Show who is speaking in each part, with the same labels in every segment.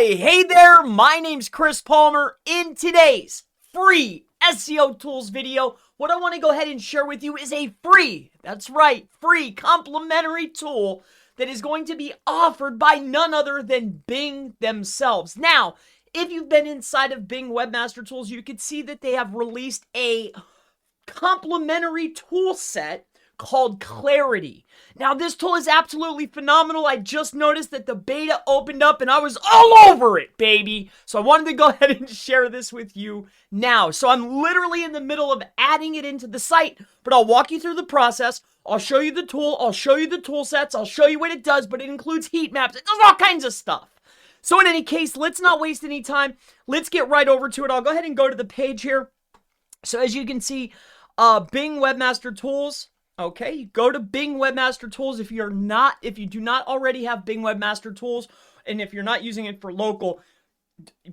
Speaker 1: Hi, hey there, my name's Chris Palmer. In today's free SEO tools video, what I want to go ahead and share with you is a free, that's right, free complimentary tool that is going to be offered by none other than Bing themselves. Now, if you've been inside of Bing Webmaster Tools, you can see that they have released a complimentary tool set called Clarity. Now, this tool is absolutely phenomenal. I just noticed that the beta opened up and I was all over it, baby. So I wanted to go ahead and share this with you now. So I'm literally in the middle of adding it into the site, but I'll walk you through the process. I'll show you the tool. I'll show you the tool sets. I'll show you what it does, but it includes heat maps. It does all kinds of stuff. So in any case, let's not waste any time. Let's get right over to it. I'll go ahead and go to the page here. So as you can see, Bing Webmaster Tools. Okay, you go to Bing Webmaster Tools if you do not already have Bing Webmaster Tools, and if you're not using it for local,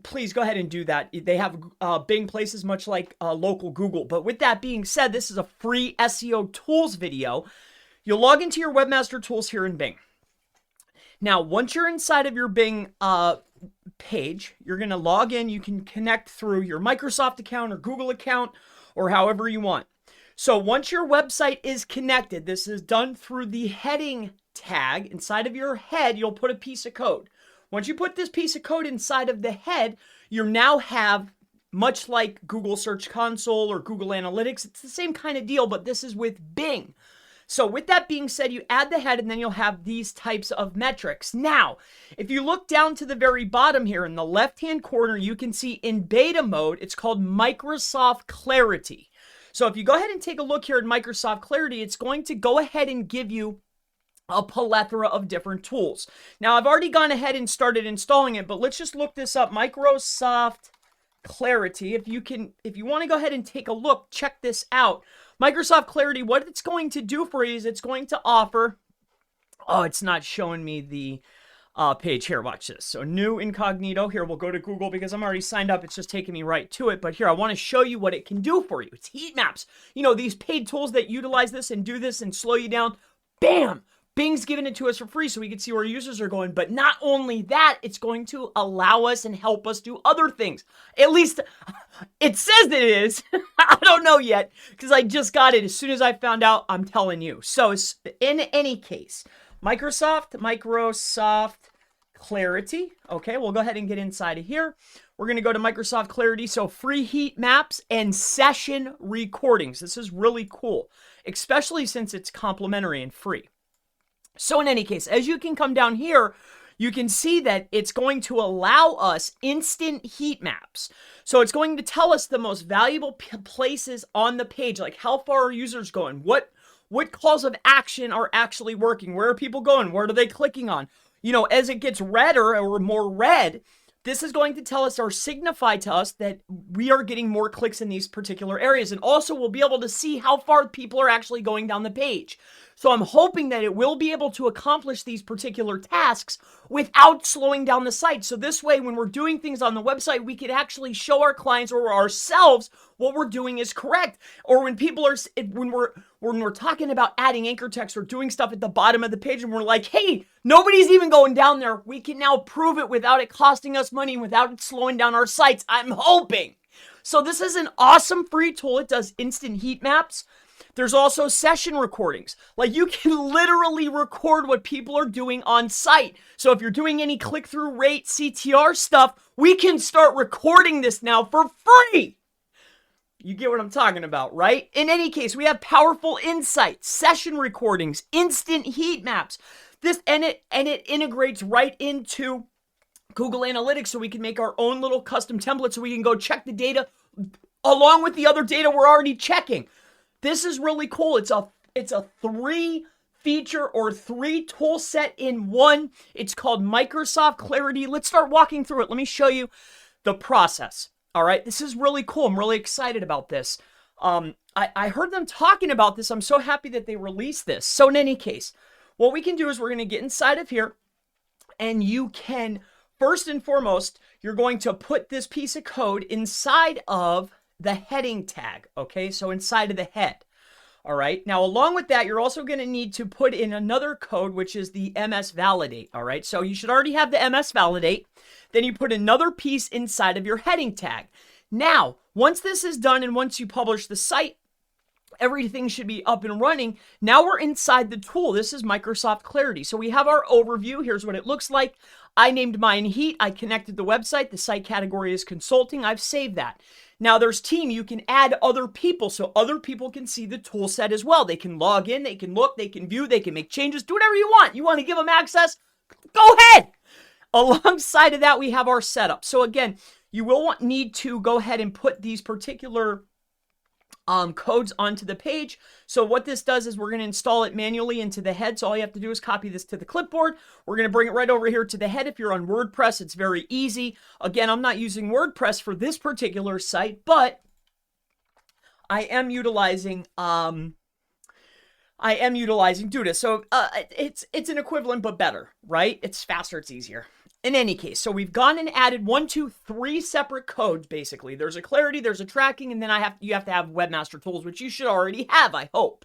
Speaker 1: please go ahead and do that. They have Bing places much like local Google. But with that being said, this is a free SEO tools video. You'll log into your Webmaster Tools here in Bing. Now, once you're inside of your Bing page, you're going to log in. You can connect through your Microsoft account or Google account or however you want. So once your website is connected, this is done through the heading tag. Inside of your head, you'll put a piece of code. Once you put this piece of code inside of the head, you now have, much like Google Search Console or Google Analytics, it's the same kind of deal, but this is with Bing. So with that being said, you add the head and then you'll have these types of metrics. Now, if you look down to the very bottom here in the left-hand corner, you can see in beta mode, it's called Microsoft Clarity. So if you go ahead and take a look here at Microsoft Clarity, it's going to go ahead and give you a plethora of different tools. Now, I've already gone ahead and started installing it, but let's just look this up. Microsoft Clarity. If you want to go ahead and take a look, check this out. Microsoft Clarity, what it's going to do for you is it's going to offer, oh, it's not showing me the page here. Watch this. So new incognito here. We'll go to Google because I'm already signed up. It's just taking me right to it. But here, I want to show you what it can do for you. It's heat maps. You know, these paid tools that utilize this and do this and slow you down. Bam! Bing's giving it to us for free so we can see where users are going. But not only that, it's going to allow us and help us do other things. At least it says that it is. I don't know yet because I just got it. As soon as I found out, I'm telling you. So in any case, Microsoft Clarity. Okay, we'll go ahead and get inside of here. We're going to go to Microsoft Clarity. So free heat maps and session recordings. This is really cool, especially since it's complimentary and free. So in any case, as you can come down here, you can see that it's going to allow us instant heat maps. So it's going to tell us the most valuable places on the page, like how far are users going? What calls of action are actually working? Where are people going? What are they clicking on? You know, as it gets redder or more red, this is going to tell us or signify to us that we are getting more clicks in these particular areas. And also we'll be able to see how far people are actually going down the page. So I'm hoping that it will be able to accomplish these particular tasks without slowing down the site. So this way, when we're doing things on the website, we could actually show our clients or ourselves what we're doing is correct. Or when people are, when we're talking about adding anchor text or doing stuff at the bottom of the page and we're like, hey, nobody's even going down there. We can now prove it without it costing us money, without it slowing down our sites. I'm hoping. So this is an awesome free tool. It does instant heat maps. There's also session recordings. Like you can literally record what people are doing on site. So if you're doing any click-through rate CTR stuff, we can start recording this now for free. You get what I'm talking about, right? In any case, we have powerful insights, session recordings, instant heat maps. It integrates right into Google Analytics so we can make our own little custom template so we can go check the data along with the other data we're already checking. This is really cool. It's a 3 feature or 3 tool set in one. It's called Microsoft Clarity. Let's start walking through it. Let me show you the process. All right, this is really cool. I'm really excited about this. I heard them talking about this. I'm so happy that they released this. So in any case, what we can do is we're going to get inside of here and you can, first and foremost, you're going to put this piece of code inside of the heading tag, okay? So inside of the head. All right. Now, along with that, you're also going to need to put in another code, which is the MS validate. All right. So you should already have the MS validate. Then you put another piece inside of your heading tag. Now, once this is done and once you publish the site, everything should be up and running. Now we're inside the tool. This is Microsoft Clarity. So we have our overview. Here's what it looks like. I named mine Heat. I connected the website. The site category is consulting. I've saved that. Now there's team. You can add other people so other people can see the tool set as well. They can log in, they can look, they can view, they can make changes, do whatever you want. You want to give them access? Go ahead. Alongside of that, we have our setup. So again, you will need to go ahead and put these particular codes onto the page. So what this does is we're going to install it manually into the head. So all you have to do is copy this to the clipboard. We're going to bring it right over here to the head. If you're on WordPress, it's very easy. Again, I'm not using WordPress for this particular site, but I am utilizing Duda. So it's an equivalent, but better, right? It's faster, it's easier. In any case, so we've gone and added 1, 2, 3 separate codes, basically. There's a clarity, there's a tracking, and then you have to have Webmaster Tools, which you should already have, I hope.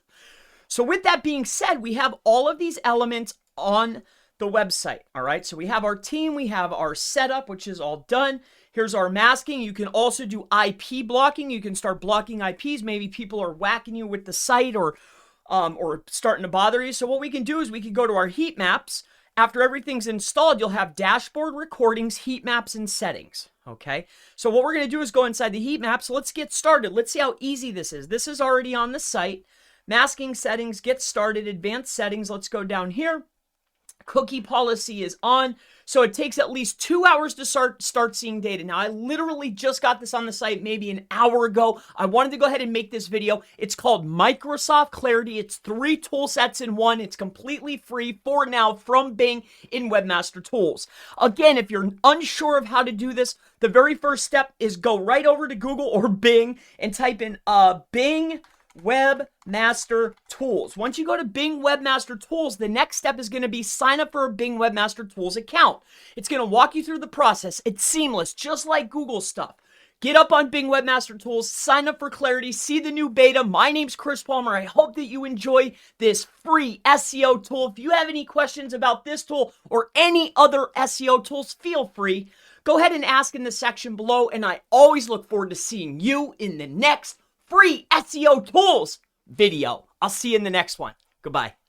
Speaker 1: So with that being said, we have all of these elements on the website, all right? So we have our team, we have our setup, which is all done. Here's our masking. You can also do IP blocking. You can start blocking IPs. Maybe people are whacking you with the site or starting to bother you. So what we can do is we can go to our heat maps. After everything's installed, you'll have dashboard, recordings, heat maps, and settings, okay? So what we're going to do is go inside the heat maps. So let's get started. Let's see how easy this is. This is already on the site. Masking settings, get started, advanced settings. Let's go down here. Cookie policy is on. So it takes at least 2 hours to start seeing data. Now, I literally just got this on the site maybe an hour ago. I wanted to go ahead and make this video. It's called Microsoft Clarity. It's 3 tool sets in one. It's completely free for now from Bing in Webmaster Tools. Again, if you're unsure of how to do this, the very first step is go right over to Google or Bing and type in Bing Webmaster Tools. Once you go to Bing Webmaster Tools, the next step is going to be sign up for a Bing Webmaster Tools account. It's going to walk you through the process. It's seamless, just like Google stuff. Get up on Bing Webmaster Tools, sign up for Clarity, see the new beta. My name's Chris Palmer. I hope that you enjoy this free SEO tool. If you have any questions about this tool or any other SEO tools, feel free. Go ahead and ask in the section below, and I always look forward to seeing you in the next free SEO tools video. I'll see you in the next one. Goodbye.